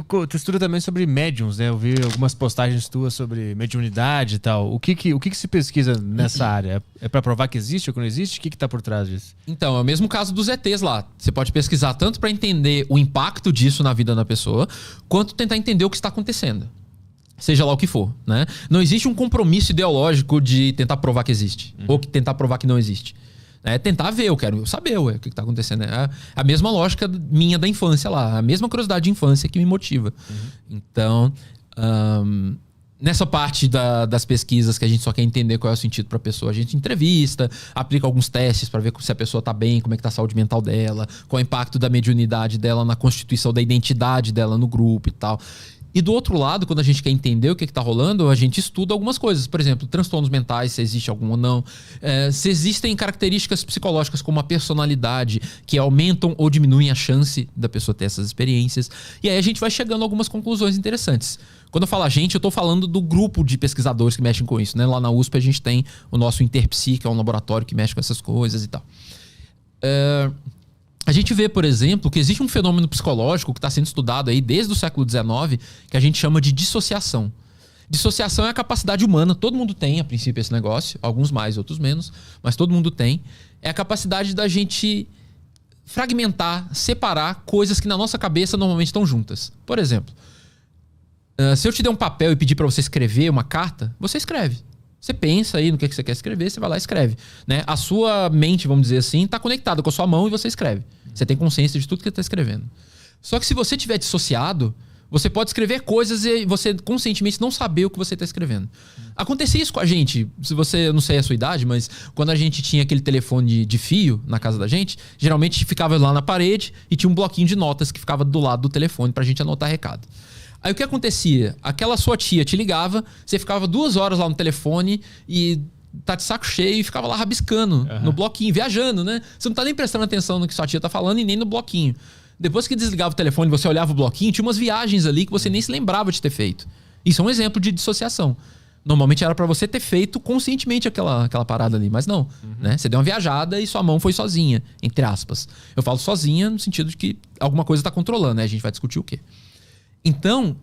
tu estuda também sobre médiums, né? Eu vi algumas postagens tuas sobre mediunidade e tal. O que se pesquisa nessa área? É pra provar que existe ou que não existe? O que tá por trás disso? Então, é o mesmo caso dos ETs lá. Você pode pesquisar tanto pra entender o impacto disso na vida da pessoa, quanto tentar entender o que está acontecendo. Seja lá o que for, né? Não existe um compromisso ideológico de tentar provar que existe. Ou que tentar provar que não existe. É tentar ver, eu quero saber o que tá acontecendo. É a mesma lógica minha da infância lá. A mesma curiosidade de infância que me motiva. Então, nessa parte das pesquisas que a gente só quer entender qual é o sentido pra pessoa, a gente entrevista, aplica alguns testes pra ver se a pessoa tá bem, como é que tá a saúde mental dela, qual é o impacto da mediunidade dela na constituição da identidade dela no grupo e tal. E do outro lado, quando a gente quer entender o que tá rolando, a gente estuda algumas coisas. Por exemplo, transtornos mentais, se existe algum ou não. Se existem características psicológicas como a personalidade que aumentam ou diminuem a chance da pessoa ter essas experiências. E aí a gente vai chegando a algumas conclusões interessantes. Quando eu falo a gente, eu tô falando do grupo de pesquisadores que mexem com isso, né? Lá na USP a gente tem o nosso Interpsi, que é um laboratório que mexe com essas coisas e tal. A gente vê, por exemplo, que existe um fenômeno psicológico que está sendo estudado aí desde o século XIX, que a gente chama de dissociação. Dissociação é a capacidade humana, todo mundo tem, a princípio, esse negócio, alguns mais, outros menos, mas todo mundo tem. É a capacidade da gente fragmentar, separar coisas que na nossa cabeça normalmente estão juntas. Por exemplo, se eu te der um papel e pedir para você escrever uma carta, você escreve. Você pensa aí no que você quer escrever, você vai lá e escreve, né? A sua mente, vamos dizer assim, está conectada com a sua mão e você escreve. Você tem consciência de tudo que você está escrevendo. Só que se você estiver dissociado, você pode escrever coisas e você conscientemente não saber o que você está escrevendo. Acontecia isso com a gente. Se você, eu não sei a sua idade, mas quando a gente tinha aquele telefone de fio na casa da gente, geralmente ficava lá na parede e tinha um bloquinho de notas que ficava do lado do telefone pra gente anotar recado. Aí o que acontecia? Aquela sua tia te ligava, você ficava 2 horas lá no telefone e tá de saco cheio e ficava lá rabiscando no bloquinho, viajando, né? Você não tá nem prestando atenção no que sua tia tá falando e nem no bloquinho. Depois que desligava o telefone e você olhava o bloquinho, tinha umas viagens ali que você nem se lembrava de ter feito. Isso é um exemplo de dissociação. Normalmente era pra você ter feito conscientemente aquela parada ali, mas não, né? Você deu uma viajada e sua mão foi sozinha, entre aspas. Eu falo sozinha no sentido de que alguma coisa tá controlando, né? A gente vai discutir o quê. Então,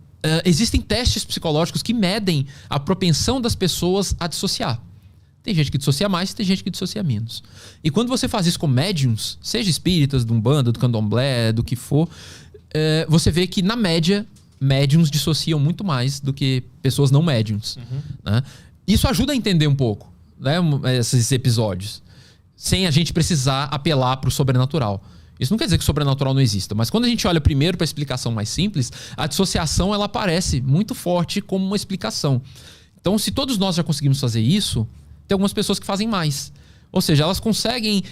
existem testes psicológicos que medem a propensão das pessoas a dissociar. Tem gente que dissocia mais, tem gente que dissocia menos. E quando você faz isso com médiums, seja espíritas, de umbanda, do candomblé, do que for, você vê que, na média, médiums dissociam muito mais do que pessoas não médiums. Né? Isso ajuda a entender um pouco, né, esses episódios, sem a gente precisar apelar para o sobrenatural. Isso não quer dizer que o sobrenatural não exista, mas quando a gente olha primeiro para a explicação mais simples, a dissociação ela aparece muito forte como uma explicação. Então, se todos nós já conseguimos fazer isso, tem algumas pessoas que fazem mais. Ou seja, elas conseguem,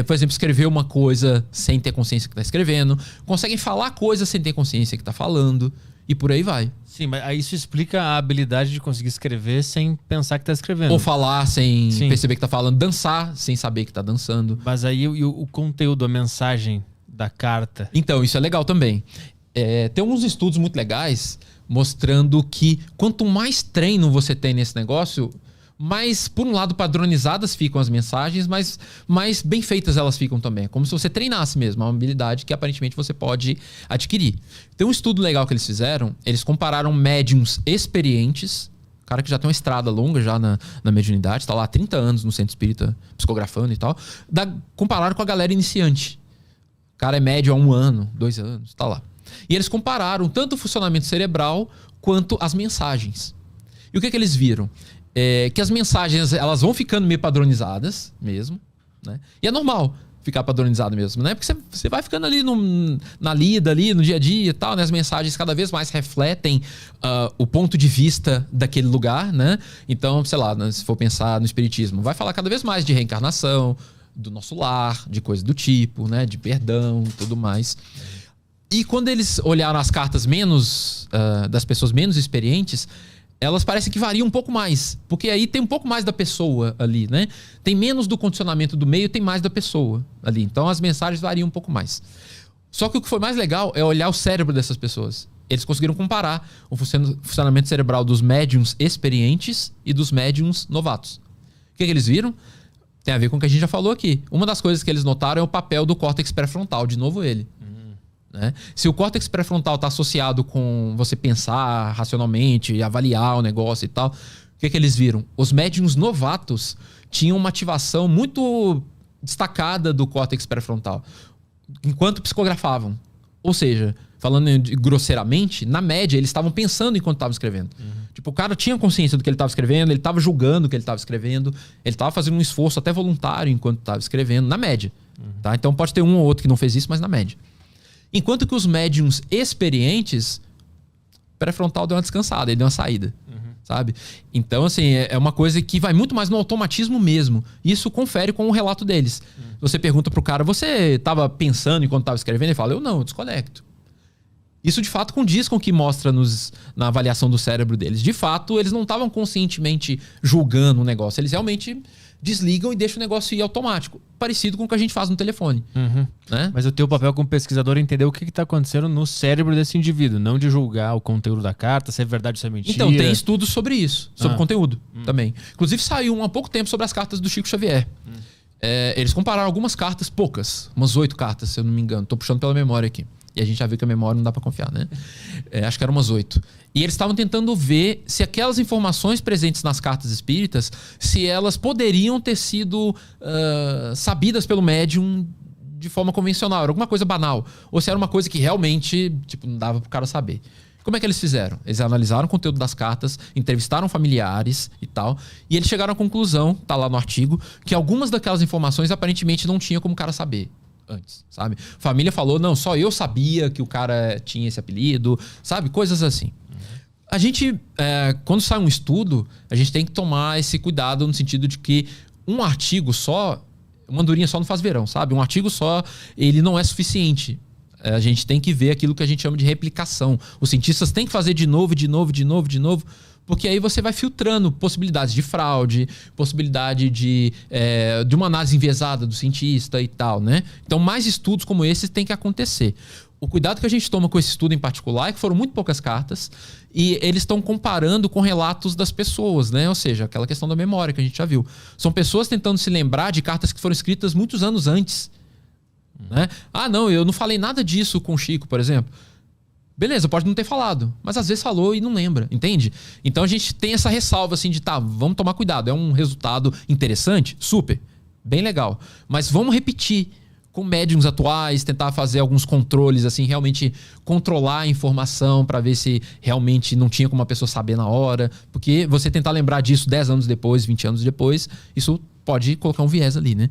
por exemplo, escrever uma coisa sem ter consciência que está escrevendo, conseguem falar coisas sem ter consciência que está falando, e por aí vai. Sim, mas aí isso explica a habilidade de conseguir escrever sem pensar que está escrevendo. Ou falar sem perceber que está falando, dançar sem saber que está dançando. Mas aí o conteúdo, a mensagem da carta... Então, isso é legal também. Tem uns estudos muito legais mostrando que quanto mais treino você tem nesse negócio, mais, por um lado, padronizadas ficam as mensagens, mas mais bem feitas elas ficam também. Como se você treinasse mesmo. É uma habilidade que aparentemente você pode adquirir. Tem um estudo legal que eles fizeram. Eles compararam médiums experientes, cara que já tem uma estrada longa já na mediunidade, está lá há 30 anos no centro espírita psicografando e tal. Compararam com a galera iniciante. O cara é médio há 1 ano, 2 anos, tá lá. E eles compararam tanto o funcionamento cerebral quanto as mensagens. E o que eles viram? Que as mensagens elas vão ficando meio padronizadas mesmo, né? E é normal ficar padronizado mesmo, né? Porque você vai ficando ali na lida, ali no dia a dia e tal, né? As mensagens cada vez mais refletem o ponto de vista daquele lugar, né? Então, sei lá, se for pensar no espiritismo, vai falar cada vez mais de reencarnação, do nosso lar, de coisas do tipo, né? De perdão e tudo mais. E quando eles olharam as cartas das pessoas menos experientes, elas parecem que variam um pouco mais. Porque aí tem um pouco mais da pessoa ali, né? Tem menos do condicionamento do meio, tem mais da pessoa ali. Então as mensagens variam um pouco mais. Só que o que foi mais legal é olhar o cérebro dessas pessoas. Eles conseguiram comparar o funcionamento cerebral dos médiums experientes e dos médiums novatos. O que eles viram? Tem a ver com o que a gente já falou aqui. Uma das coisas que eles notaram é o papel do córtex pré-frontal. De novo ele. né? Se o córtex pré-frontal está associado com você pensar racionalmente, avaliar o negócio e tal, o que eles viram? Os médiums novatos tinham uma ativação muito destacada do córtex pré-frontal, enquanto psicografavam. Ou seja, falando grosseiramente, na média, eles estavam pensando enquanto estavam escrevendo. Tipo, o cara tinha consciência do que ele estava escrevendo, ele estava julgando o que ele estava escrevendo, ele estava fazendo um esforço até voluntário enquanto estava escrevendo, na média. Tá? Então pode ter um ou outro que não fez isso, mas na média. Enquanto que os médiums experientes, pré-frontal deu uma descansada, ele deu uma saída. Sabe? Então, assim, é uma coisa que vai muito mais no automatismo mesmo. Isso confere com o relato deles. Você pergunta pro cara, você estava pensando enquanto estava escrevendo? Ele fala, eu não, eu desconecto. Isso, de fato, condiz com o que mostra na avaliação do cérebro deles. De fato, eles não estavam conscientemente julgando o negócio. Eles realmente desligam e deixam o negócio ir automático. Parecido com o que a gente faz no telefone. Né? Mas o teu papel como pesquisador é entender o que está acontecendo no cérebro desse indivíduo, não de julgar o conteúdo da carta, se é verdade ou se é mentira. Então, tem estudos sobre isso, sobre conteúdo também. Inclusive, saiu há pouco tempo sobre as cartas do Chico Xavier. Eles compararam algumas cartas, poucas, umas 8 cartas, se eu não me engano. Tô puxando pela memória aqui. E a gente já viu que a memória não dá para confiar, né? Acho que eram umas 8. E eles estavam tentando ver se aquelas informações presentes nas cartas espíritas, se elas poderiam ter sido sabidas pelo médium de forma convencional. Era alguma coisa banal. Ou se era uma coisa que realmente não dava pro cara saber. Como é que eles fizeram? Eles analisaram o conteúdo das cartas, entrevistaram familiares e tal, e eles chegaram à conclusão, tá lá no artigo, que algumas daquelas informações aparentemente não tinha como o cara saber antes, sabe? Família falou, não, só eu sabia que o cara tinha esse apelido, sabe? Coisas assim. A gente, quando sai um estudo, a gente tem que tomar esse cuidado no sentido de que um artigo só, uma andorinha só não faz verão, sabe? Um artigo só, ele não é suficiente. A gente tem que ver aquilo que a gente chama de replicação. Os cientistas têm que fazer de novo, porque aí você vai filtrando possibilidades de fraude, possibilidade de uma análise enviesada do cientista e tal, né? Então, mais estudos como esses tem que acontecer. O cuidado que a gente toma com esse estudo em particular é que foram muito poucas cartas e eles estão comparando com relatos das pessoas, né? Ou seja, aquela questão da memória que a gente já viu. São pessoas tentando se lembrar de cartas que foram escritas muitos anos antes. Né? Ah, não, eu não falei nada disso com o Chico, por exemplo. Beleza, pode não ter falado, mas às vezes falou e não lembra, entende? Então a gente tem essa ressalva assim de vamos tomar cuidado. É um resultado interessante? Super, bem legal. Mas vamos repetir com médiums atuais, tentar fazer alguns controles, assim, realmente controlar a informação para ver se realmente não tinha como a pessoa saber na hora. Porque você tentar lembrar disso 10 anos depois, 20 anos depois, isso pode colocar um viés ali, né?